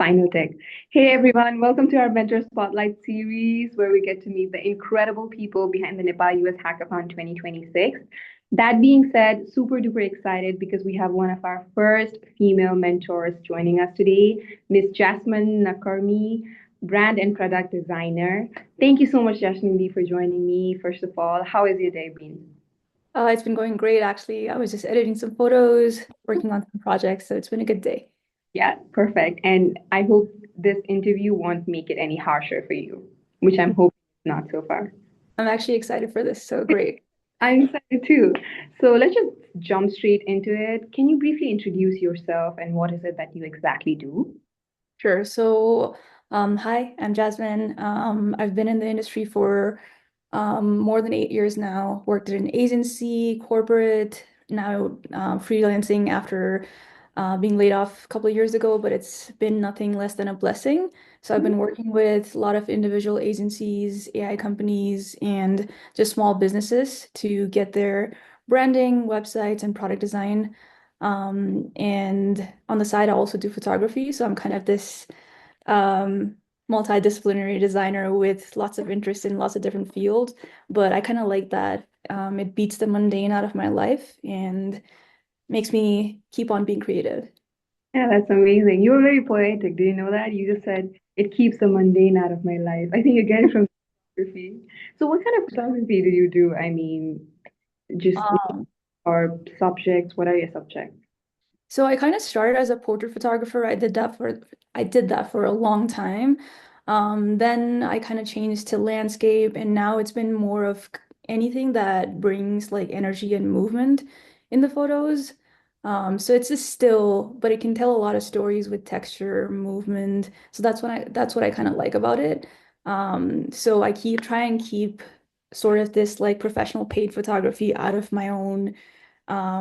Final Tech. Hey everyone, welcome to our Mentor Spotlight series where we get to meet the incredible people behind the Nepal US Hackathon 2026. That being said, super duper excited because we have one of our first female mentors joining us today, Miss Jasmine Narkarmi, brand and product designer. Thank you so much, Jasmine Lee, for joining me. First of all, how has your day been? It's been going great, actually. I was just editing some photos, working on some projects, so it's been a good day. Yeah, perfect. And I hope this interview won't make it any harsher for you, which I'm hoping not so far. I'm actually excited for this, so great. I'm excited too. So let's just jump straight into it. Can you briefly introduce yourself and what is it that you exactly do? Sure. So, hi, I'm Jasmine. I've been in the industry for more than 8 years now. Worked at an agency, corporate, now freelancing after being laid off a couple of years ago, but it's been nothing less than a blessing. So I've been working with a lot of individual agencies, AI companies, and just small businesses to get their branding, websites, and product design. And on the side, I also do photography. So I'm kind of this um, multidisciplinary designer with lots of interest in lots of different fields. But I kind of like that. It beats the mundane out of my life and makes me keep on being creative. Yeah, that's amazing. You're very poetic. Do you know that? You just said it keeps the mundane out of my life. I think you get it from photography. So what kind of photography do you do? I mean, just Um, or subjects, what are your subjects? so I kind of started as a portrait photographer. I did that for a long time. Then I kind of changed to landscape, and now it's been more of anything that brings like energy and movement in the photos. So it's just still, but it can tell a lot of stories with texture, movement. So that's what I kind of like about it. So I try and keep sort of this like professional paid photography out of my own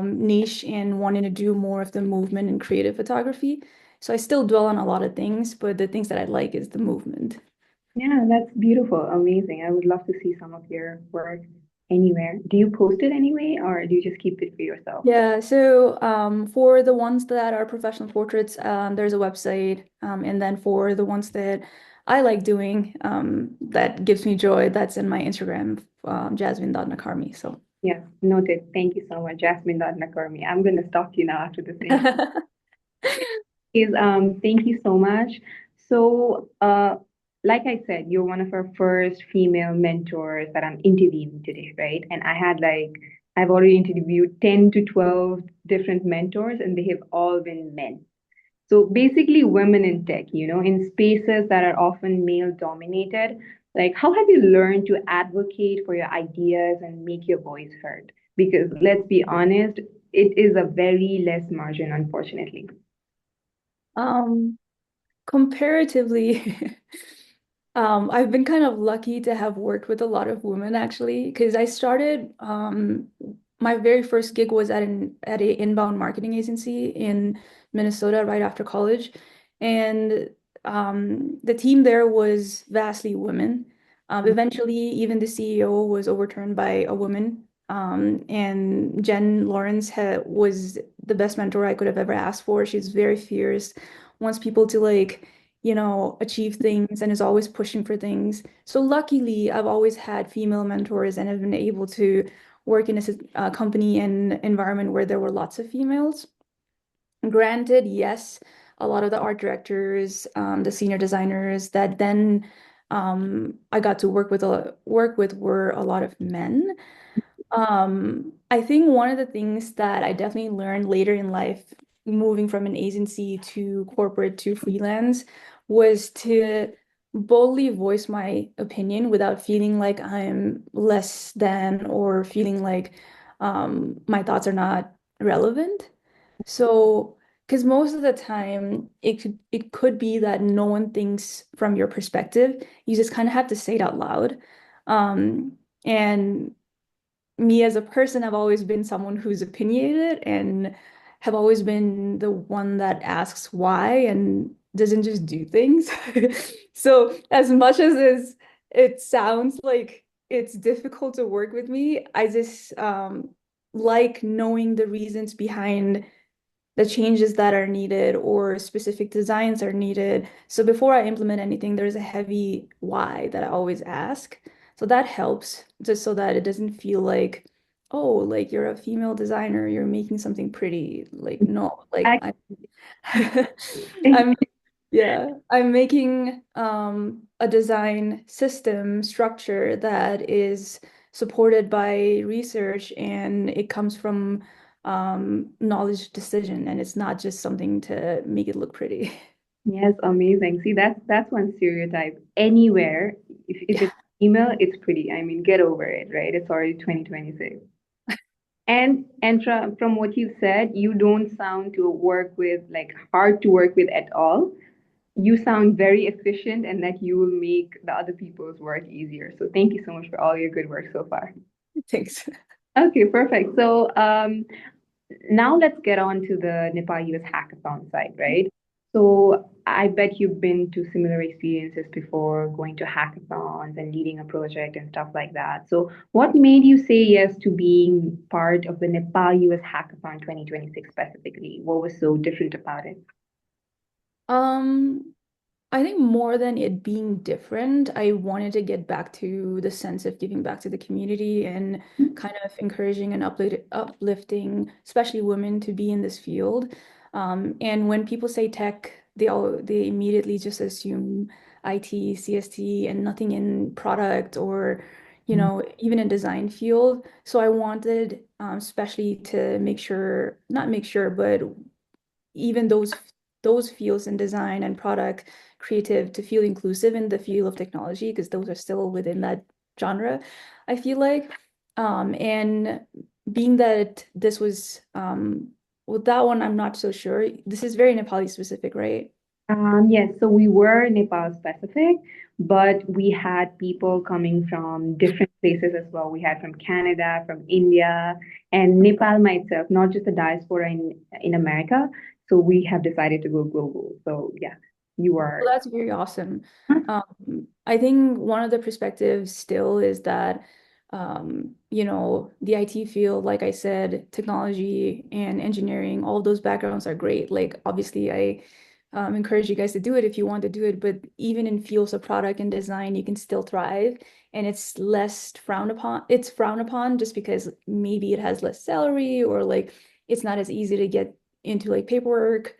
niche and wanting to do more of the movement and creative photography. So I still dwell on a lot of things, but the things that I like is the movement. Yeah, that's beautiful. Amazing. I would love to see some of your work anywhere. Do you post it anyway, or do you just keep it for yourself? Yeah, so for the ones that are professional portraits, there's a website. And then for the ones that I like doing, that gives me joy, that's in my Instagram, Jasmine.Nakarmi. So Yes, noted. Thank you so much, Jasmine Narkarmi. I'm going to stalk you now after this interview. Thank you so much. So, like I said, you're one of our first female mentors that I'm interviewing today, right? And I've already interviewed 10 to 12 different mentors, and they have all been men. So basically, women in tech, in spaces that are often male dominated. Like, how have you learned to advocate for your ideas and make your voice heard? Because let's be honest, it is a very less margin, unfortunately. um, comparatively, I've been kind of lucky to have worked with a lot of women actually, because I started my very first gig was at a inbound marketing agency in Minnesota right after college. And the team there was vastly women. Eventually, even the CEO was overturned by a woman. And Jen Lawrence was the best mentor I could have ever asked for. She's very fierce, wants people to like achieve things and is always pushing for things. So luckily, I've always had female mentors and have been able to work in a company and environment where there were lots of females. Granted, yes, a lot of the art directors, the senior designers that then I got to work with were a lot of men. I think one of the things that I definitely learned later in life, moving from an agency to corporate to freelance, was to boldly voice my opinion without feeling like I'm less than or feeling like my thoughts are not relevant. So, because most of the time it could be that no one thinks from your perspective. You just kind of have to say it out loud. And me as a person, I've always been someone who's opinionated and have always been the one that asks why and doesn't just do things. So as much as it sounds like it's difficult to work with me, I just like knowing the reasons behind the changes that are needed or specific designs are needed. So before I implement anything, there's a heavy why that I always ask. So that helps just so that it doesn't feel like, oh, like you're a female designer, you're making something pretty. Like, no, like Ac- I'm yeah, I'm making a design system structure that is supported by research and it comes from knowledge decision and it's not just something to make it look pretty. Yes, amazing. See, that's one stereotype. Anywhere, if Yeah, it's female, it's pretty. I mean, get over it, right? It's already 2026. And from what you said, you don't sound to work with like hard to work with at all. You sound very efficient and that you will make the other people's work easier. So thank you so much for all your good work so far. thanks. Okay, perfect. So now let's get on to the Nepal US hackathon side, right? So I bet you've been to similar experiences before, going to hackathons and leading a project and stuff like that. So what made you say yes to being part of the Nepal US Hackathon 2026 specifically? What was so different about it? Um, I think more than it being different, I wanted to get back to the sense of giving back to the community and kind of encouraging and uplifting, especially women, to be in this field. And when people say tech, they immediately just assume IT, CST, and nothing in product or, even in design field. So I wanted, especially to make sure, not make sure, but even those fields in design and product creative to feel inclusive in the field of technology because those are still within that genre, I feel like. And being that this was with that one, I'm not so sure. This is very Nepali specific, right? Yes, so we were Nepal specific, but we had people coming from different places as well. We had from Canada, from India, and Nepal myself, not just the diaspora in America. So we have decided to go global. So yeah, you are. Well, that's very awesome. I think one of the perspectives still is that, the IT field, like I said, technology and engineering, all those backgrounds are great. Like, obviously, I encourage you guys to do it if you want to do it, but even in fields of product and design, you can still thrive. And it's less frowned upon. It's frowned upon just because maybe it has less salary or like it's not as easy to get into like paperwork.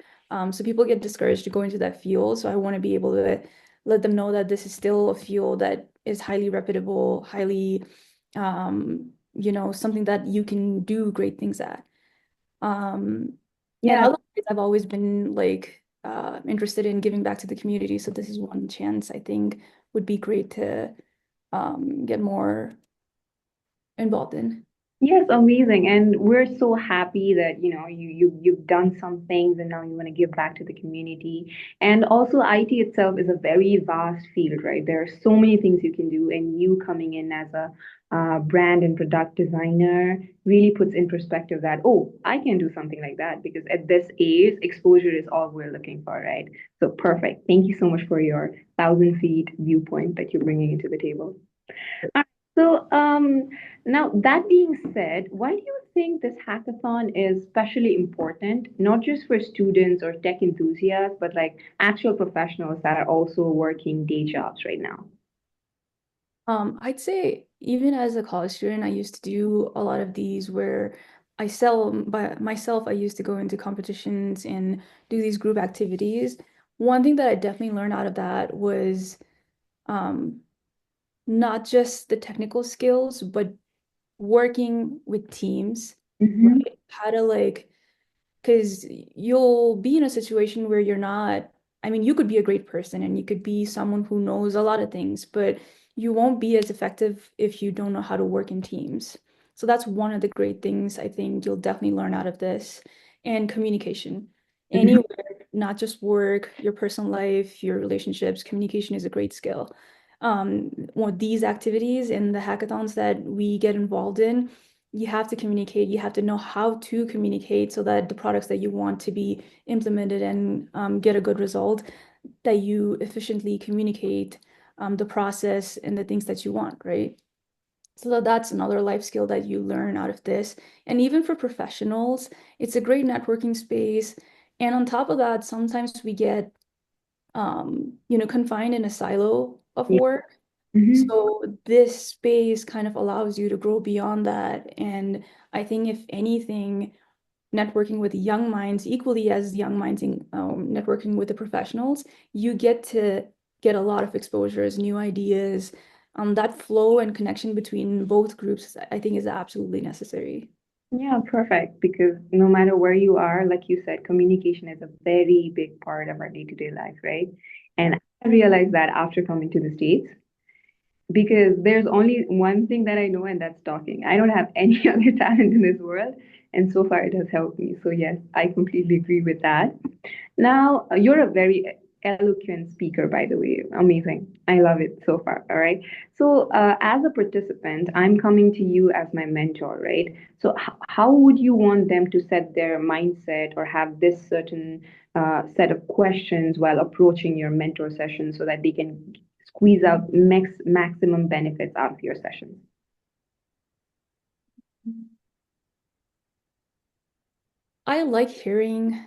So people get discouraged to go into that field. So I want to be able to let them know that this is still a field that is highly reputable, highly, something that you can do great things at. And Yeah. otherwise, I've always been like interested in giving back to the community. So this is one chance I think would be great to get more involved in. Yes, amazing. And we're so happy that, you've done some things and now you want to give back to the community. And also IT itself is a very vast field, right? There are so many things you can do, and you coming in as a brand and product designer really puts in perspective that, oh, I can do something like that because at this age, exposure is all we're looking for, right? So perfect. Thank you so much for your 1,000 feet viewpoint that you're bringing into the table. So, now that being said, why do you think this hackathon is especially important, not just for students or tech enthusiasts, but like actual professionals that are also working day jobs right now? I'd say even as a college student, I used to do a lot of these where I sell by myself. I used to go into competitions and do these group activities. One thing that I definitely learned out of that was um, not just the technical skills, but working with teams, Mm-hmm. right? How to like because you'll be in a situation where you're not, I mean, you could be a great person and you could be someone who knows a lot of things, but you won't be as effective if you don't know how to work in teams. So that's one of the great things I think you'll definitely learn out of this. And communication. Mm-hmm. Anywhere, not just work, your personal life, your relationships, communication is a great skill. Well, these activities and the hackathons that we get involved in, you have to communicate. You have to know how to communicate so that the products that you want to be implemented and get a good result, that you efficiently communicate the process and the things that you want, right? So that's another life skill that you learn out of this. And even for professionals, it's a great networking space. And on top of that, sometimes we get confined in a silo of Yeah. work. Hmm. So this space kind of allows you to grow beyond that. And I think if anything, networking with young minds, equally as young minds in networking with the professionals, you get to get a lot of exposures, new ideas. That flow and connection between both groups, I think, is absolutely necessary. Yeah, perfect. Because no matter where you are, like you said, communication is a very big part of our day-to-day life, right? Yeah. And I realized that after coming to the States, because there's only one thing that I know, and that's talking. I don't have any other talent in this world. And so far, it has helped me. So, yes, I completely agree with that. Now, you're a very eloquent speaker, by the way. Amazing. I love it so far. All right. So, as a participant, I'm coming to you as my mentor, right? So, how would you want them to set their mindset or have this certain set of questions while approaching your mentor session so that they can squeeze out maximum benefits out of your sessions? I like hearing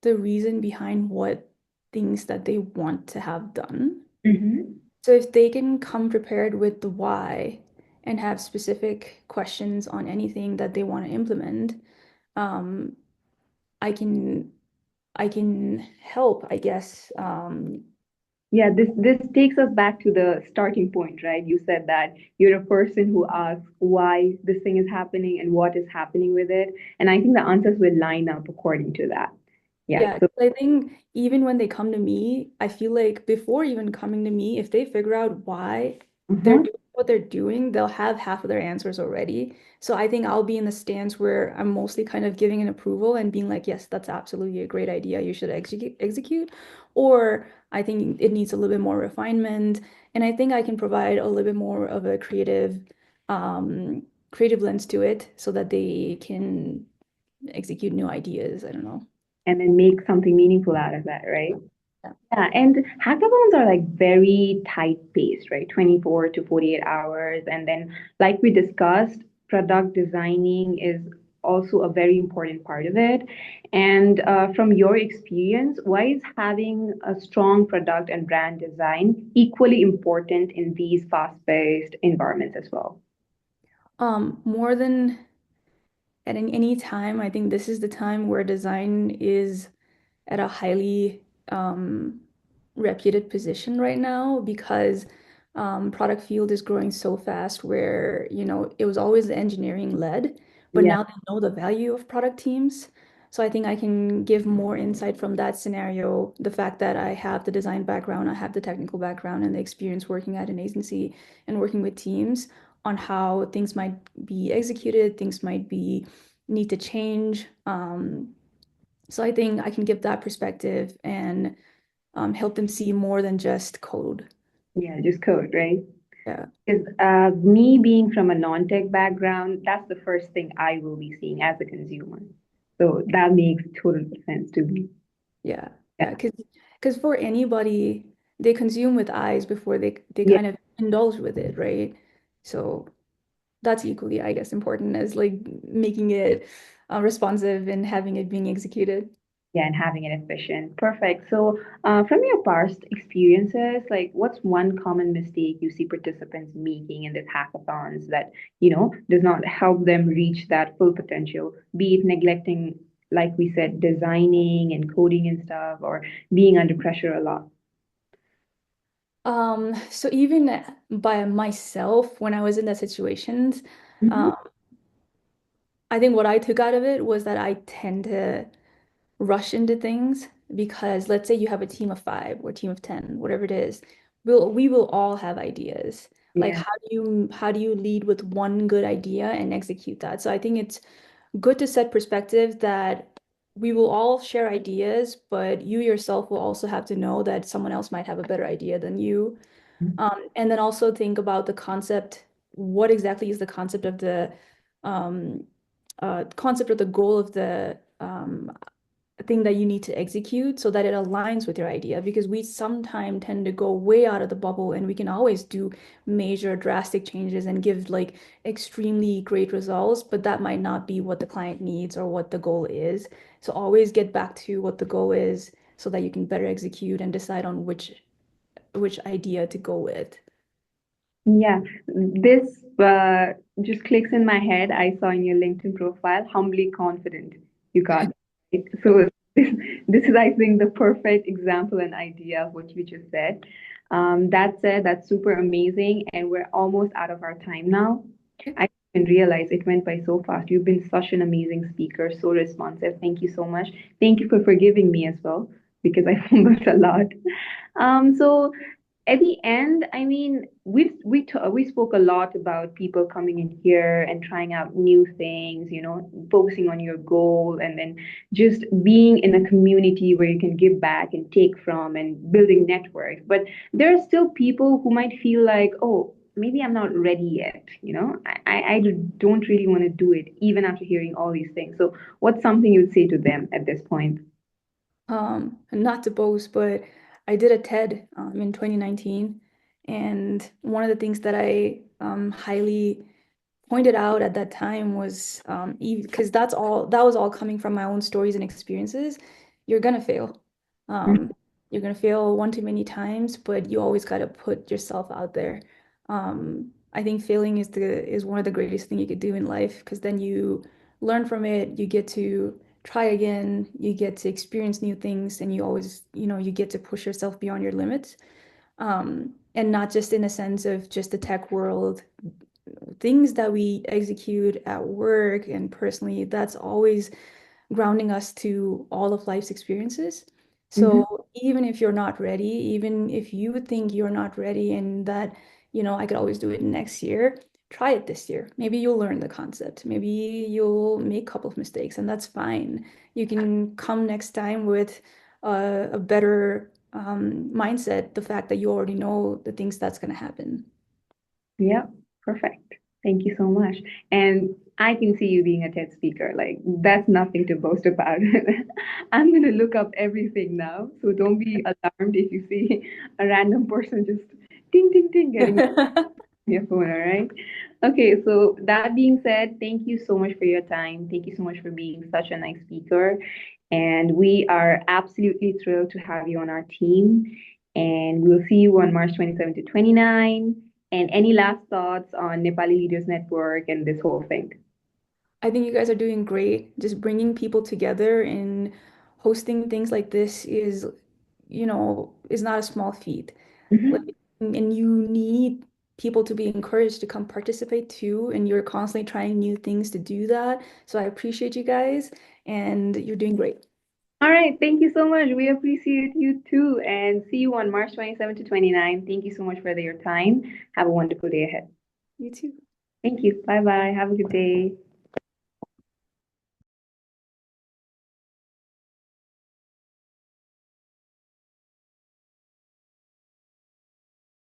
the reason behind what things that they want to have done. Mm-hmm. So if they can come prepared with the why and have specific questions on anything that they want to implement, um, I can I can help, I guess. Yeah, this takes us back to the starting point, right? You said that you're a person who asks why this thing is happening and what is happening with it, and I think the answers will line up according to that. Yeah. Yeah, So, 'cause I think even when they come to me, I feel like before even coming to me, if they figure out why they're uh-huh. doing what they're doing, they'll have half of their answers already. So I think I'll be in the stance where I'm mostly kind of giving an approval and being like, yes, that's absolutely a great idea. You should execute. Or I think it needs a little bit more refinement. And I think I can provide a little bit more of a creative lens to it so that they can execute new ideas. I don't know. And then make something meaningful out of that, right? Yeah. Yeah, and hackathons are like very tight paced, right? 24 to 48 hours. And then, like we discussed, product designing is also a very important part of it. And from your experience, why is having a strong product and brand design equally important in these fast-paced environments as well? More than at any time, I think this is the time where design is at a highly reputed position right now because product field is growing so fast where, it was always engineering led, but Yeah. now they know the value of product teams. So I think I can give more insight from that scenario. The fact that I have the design background, I have the technical background and the experience working at an agency and working with teams on how things might be executed, things might be need to change. So I think I can give that perspective and help them see more than just code. Yeah, just code, right? Yeah. Because me being from a non-tech background, that's the first thing I will be seeing as a consumer. So that makes total sense to me. Yeah. Yeah. Yeah. Because for anybody, they consume with eyes before they Yeah. kind of indulge with it, right? So that's equally, I guess, important as like making it responsive and having it being executed. Yeah, and having it efficient. Perfect. So, from your past experiences, like what's one common mistake you see participants making in these hackathons that, does not help them reach that full potential, be it neglecting, like we said, designing and coding and stuff, or being under pressure a lot? So even by myself, when I was in that situations, Hmm. um, I think what I took out of it was that I tend to rush into things because let's say you have a team of five or a team of 10, whatever it is, we will all have ideas. Like Yeah. how do you lead with one good idea and execute that? So I think it's good to set perspective that we will all share ideas, but you yourself will also have to know that someone else might have a better idea than you. And then also think about the concept. What exactly is the um, concept or the goal of the thing that you need to execute so that it aligns with your idea, because we sometimes tend to go way out of the bubble and we can always do major drastic changes and give like extremely great results, but that might not be what the client needs or what the goal is. So always get back to what the goal is so that you can better execute and decide on which idea to go with. Yeah, this just clicks in my head. I saw in your LinkedIn profile, humbly confident. You got it. So this is, I think, the perfect example and idea of what you just said. That said, that's super amazing, and we're almost out of our time now. I didn't realize it went by so fast. You've been such an amazing speaker, so responsive. Thank you so much. Thank you for forgiving me as well, because I fumbled a lot. So at the end, I mean, we spoke a lot about people coming in here and trying out new things, focusing on your goal, and then just being in a community where you can give back and take from and building networks. But there are still people who might feel like, oh, maybe I'm not ready yet. I don't really want to do it, even after hearing all these things. So, what's something you'd say to them at this point? Not to boast, but I did a TED in 2019, and one of the things that I highly pointed out at that time was because that was all coming from my own stories and experiences. You're gonna fail. Um, you're gonna fail one too many times, but you always got to put yourself out there. I think failing is one of the greatest thing you could do in life, because then you learn from it, you get to try again, you get to experience new things, and you always, you get to push yourself beyond your limits. And not just in a sense of just the tech world, things that we execute at work and personally, that's always grounding us to all of life's experiences. Mhm. So even if you're not ready, even if you think you're not ready and that, I could always do it next year, try it this year. Maybe you'll learn the concept. Maybe you'll make a couple of mistakes, and that's fine. You can come next time with a better mindset, the fact that you already know the things that's going to happen. Yeah, perfect. Thank you so much. And I can see you being a TED speaker. Like, that's nothing to boast about. I'm going to look up everything now. So don't be alarmed if you see a random person just ding, ding, ding getting on your phone, all right? Okay, so that being said, thank you so much for your time. Thank you so much for being such a nice speaker. And we are absolutely thrilled to have you on our team. And we'll see you on March 27 to 29. And any last thoughts on Nepali Leaders Network and this whole thing? I think you guys are doing great. Just bringing people together and hosting things like this is not a small feat. Like, Mhm. and you need people to be encouraged to come participate too. And you're constantly trying new things to do that. So I appreciate you guys, and you're doing great. All right. Thank you so much. We appreciate you too. And see you on March 27 to 29. Thank you so much for your time. Have a wonderful day ahead. You too. Thank you. Bye bye. Have a good day.